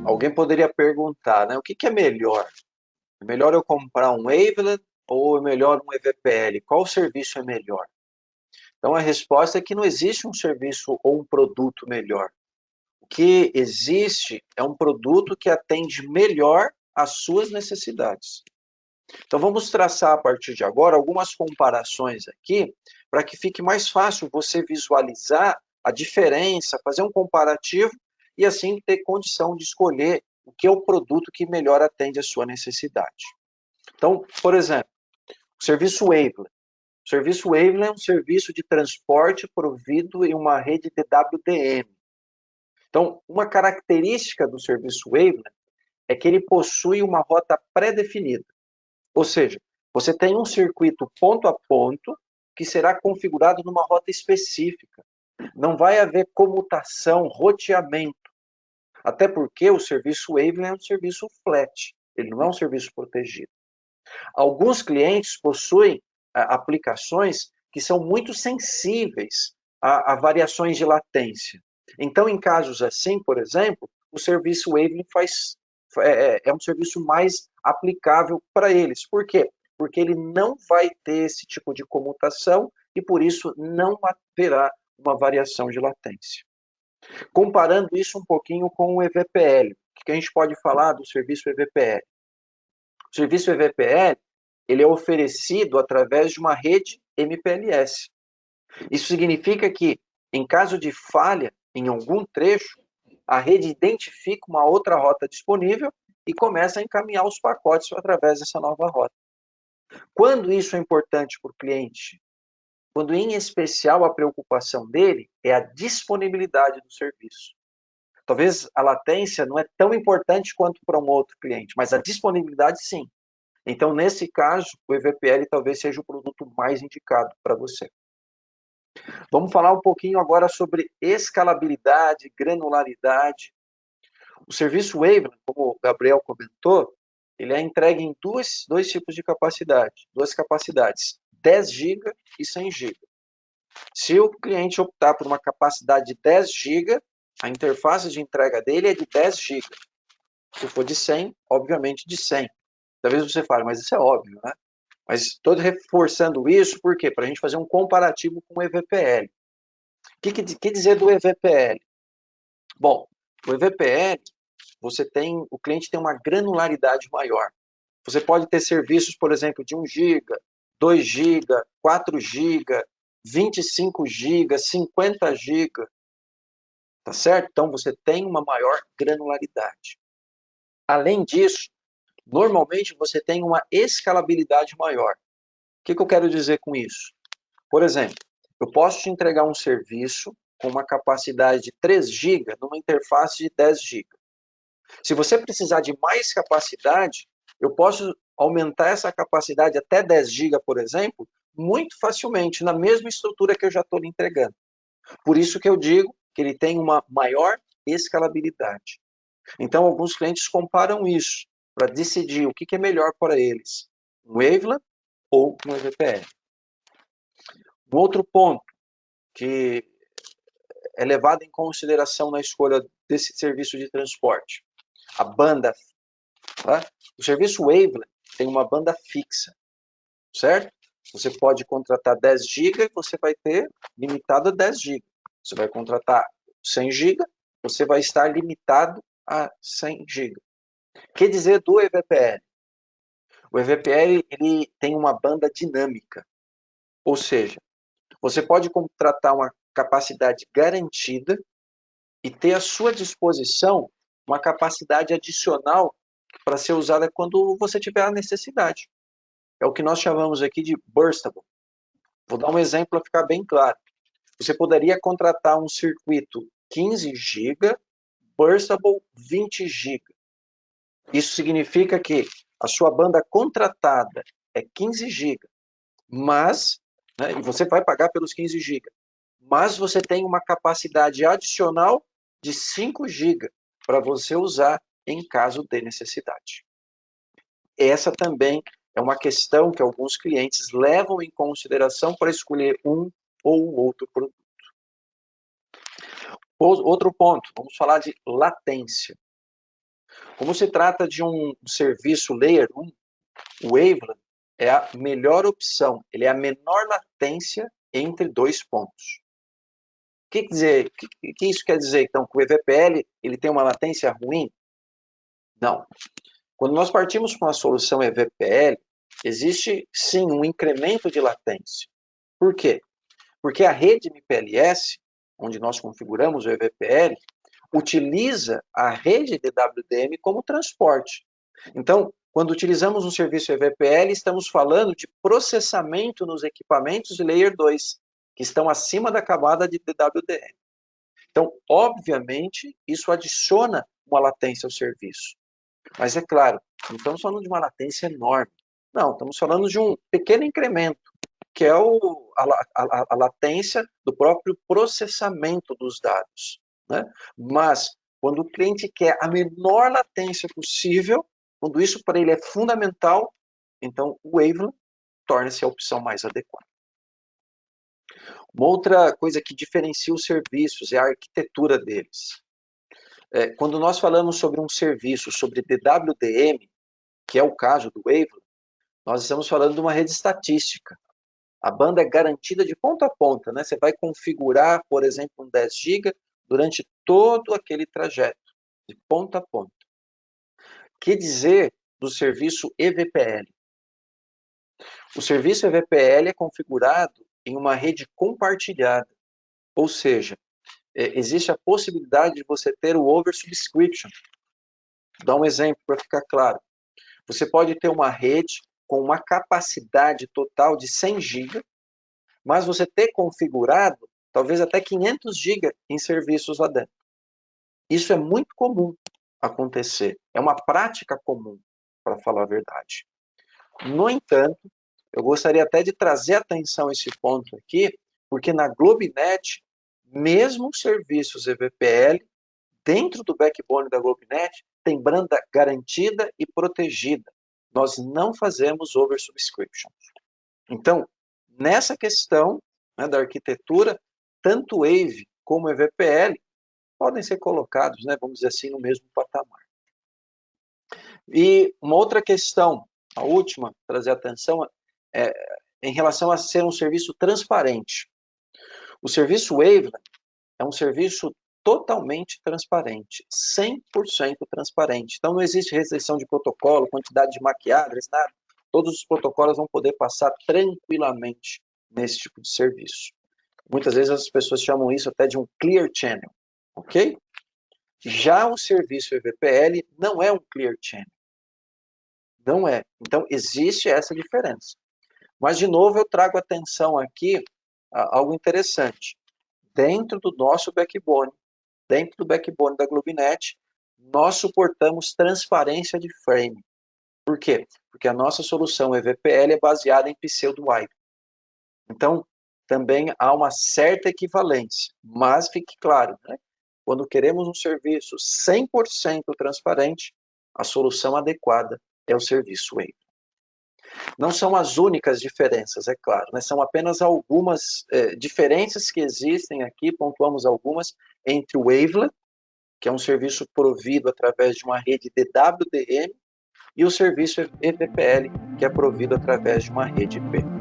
Alguém poderia perguntar, né? O que é melhor? É melhor eu comprar um Wavelet ou é melhor um EVPL? Qual serviço é melhor? Então a resposta é que não existe um serviço ou um produto melhor. O que existe é um produto que atende melhor às suas necessidades. Então vamos traçar a partir de agora algumas comparações aqui para que fique mais fácil você visualizar a diferença, fazer um comparativo e assim ter condição de escolher o que é o produto que melhor atende à sua necessidade. Então, por exemplo, o serviço Wavelet. O serviço Wavelet é um serviço de transporte provido em uma rede DWDM. Então, uma característica do serviço Wavelet é que ele possui uma rota pré-definida. Ou seja, você tem um circuito ponto a ponto que será configurado numa rota específica. Não vai haver comutação, roteamento. Até porque o serviço Wavelet é um serviço flat, ele não é um serviço protegido. Alguns clientes possuem aplicações que são muito sensíveis a variações de latência. Então, em casos assim, por exemplo, o serviço Wavelet é um serviço mais aplicável para eles. Por quê? Porque ele não vai ter esse tipo de comutação e, por isso, não haverá uma variação de latência. Comparando isso um pouquinho com o EVPL, o que a gente pode falar do serviço EVPL? O serviço EVPL ele é oferecido através de uma rede MPLS. Isso significa que, em caso de falha em algum trecho, a rede identifica uma outra rota disponível e começa a encaminhar os pacotes através dessa nova rota. Quando isso é importante para o cliente? Quando, em especial, a preocupação dele é a disponibilidade do serviço. Talvez a latência não é tão importante quanto para um outro cliente, mas a disponibilidade sim. Então, nesse caso, o EVPL talvez seja o produto mais indicado para você. Vamos falar um pouquinho agora sobre escalabilidade, granularidade. O serviço Wavelet, como o Gabriel comentou, ele é entregue em dois tipos de capacidade, duas capacidades, 10 GB e 100 GB. Se o cliente optar por uma capacidade de 10 GB, a interface de entrega dele é de 10 GB. Se for de 100, obviamente de 100. Talvez você fale, mas isso é óbvio, né? Mas estou reforçando isso, por quê? Para a gente fazer um comparativo com o EVPL. O que dizer do EVPL? Bom, o EVPL, o cliente tem uma granularidade maior. Você pode ter serviços, por exemplo, de 1 GB, 2 GB, 4 GB, 25 GB, 50 GB. Tá certo? Então você tem uma maior granularidade. Além disso, normalmente você tem uma escalabilidade maior. O que eu quero dizer com isso? Por exemplo, eu posso te entregar um serviço com uma capacidade de 3 GB numa interface de 10 GB. Se você precisar de mais capacidade, eu posso aumentar essa capacidade até 10 GB, por exemplo, muito facilmente, na mesma estrutura que eu já estou lhe entregando. Por isso que eu digo que ele tem uma maior escalabilidade. Então, alguns clientes comparam isso para decidir o que é melhor para eles, um Wavelet ou um EVPL. Um outro ponto que é levado em consideração na escolha desse serviço de transporte, a banda. Tá? O serviço Wavelet tem uma banda fixa, certo? Você pode contratar 10 GB, você vai ter limitado a 10 GB. Você vai contratar 100 GB, você vai estar limitado a 100 GB. O que dizer do EVPL? O EVPL ele tem uma banda dinâmica, ou seja, você pode contratar uma capacidade garantida e ter à sua disposição uma capacidade adicional para ser usada quando você tiver a necessidade. É o que nós chamamos aqui de burstable. Vou dar um exemplo para ficar bem claro. Você poderia contratar um circuito 15 GB, burstable 20 GB. Isso significa que a sua banda contratada é 15 GB, mas, né, e você vai pagar pelos 15 GB, mas você tem uma capacidade adicional de 5 GB para você usar em caso de necessidade. Essa também é uma questão que alguns clientes levam em consideração para escolher um ou outro produto. Outro ponto, vamos falar de latência. Como se trata de um serviço Layer 1, o Waveland é a melhor opção, ele é a menor latência entre dois pontos. O que isso quer dizer, então? Que o EVPL ele tem uma latência ruim? Não. Quando nós partimos para uma solução EVPL, existe sim um incremento de latência. Por quê? Porque a rede MPLS, onde nós configuramos o EVPL, utiliza a rede DWDM como transporte. Então, quando utilizamos um serviço EVPL, estamos falando de processamento nos equipamentos de Layer 2, que estão acima da camada de DWDM. Então, obviamente, isso adiciona uma latência ao serviço. Mas é claro, não estamos falando de uma latência enorme. Não, estamos falando de um pequeno incremento, que é a latência do próprio processamento dos dados. Né? Mas, quando o cliente quer a menor latência possível, quando isso para ele é fundamental, então o Waveland torna-se a opção mais adequada. Uma outra coisa que diferencia os serviços é a arquitetura deles. Quando nós falamos sobre um serviço, sobre DWDM, que é o caso do Waveland, nós estamos falando de uma rede estatística. A banda é garantida de ponta a ponta, né? Você vai configurar, por exemplo, um 10 GB durante todo aquele trajeto, de ponta a ponta. Que dizer do serviço EVPL? O serviço EVPL é configurado em uma rede compartilhada, ou seja, existe a possibilidade de você ter o oversubscription. Vou dar um exemplo para ficar claro. Você pode ter uma rede com uma capacidade total de 100 GB, mas você ter configurado talvez até 500 GB em serviços lá dentro. Isso é muito comum acontecer. É uma prática comum, para falar a verdade. No entanto, eu gostaria até de trazer atenção a esse ponto aqui, porque na Globinet, mesmo os serviços EVPL, dentro do backbone da Globinet, tem banda garantida e protegida. Nós não fazemos oversubscription. Então, nessa questão, né, da arquitetura, tanto Wave como EVPL podem ser colocados, né, vamos dizer assim, no mesmo patamar. E uma outra questão, a última, trazer atenção, é em relação a ser um serviço transparente. O serviço Waveland é um serviço totalmente transparente, 100% transparente. Então não existe restrição de protocolo, quantidade de maquiagens, nada. Todos os protocolos vão poder passar tranquilamente nesse tipo de serviço. Muitas vezes as pessoas chamam isso até de um clear channel, ok? Já o serviço EVPL não é um clear channel. Não é. Então existe essa diferença. Mas, de novo, eu trago atenção aqui a algo interessante. Dentro do nosso backbone, dentro do backbone da Globinet, nós suportamos transparência de frame. Por quê? Porque a nossa solução EVPL é baseada em pseudo-wire. Então, também há uma certa equivalência, mas fique claro, né? Quando queremos um serviço 100% transparente, a solução adequada é o serviço Wave. Não são as únicas diferenças, é claro, né? São apenas algumas diferenças que existem aqui, pontuamos algumas, entre o Waveland, que é um serviço provido através de uma rede DWDM, e o serviço EVPL, que é provido através de uma rede IP.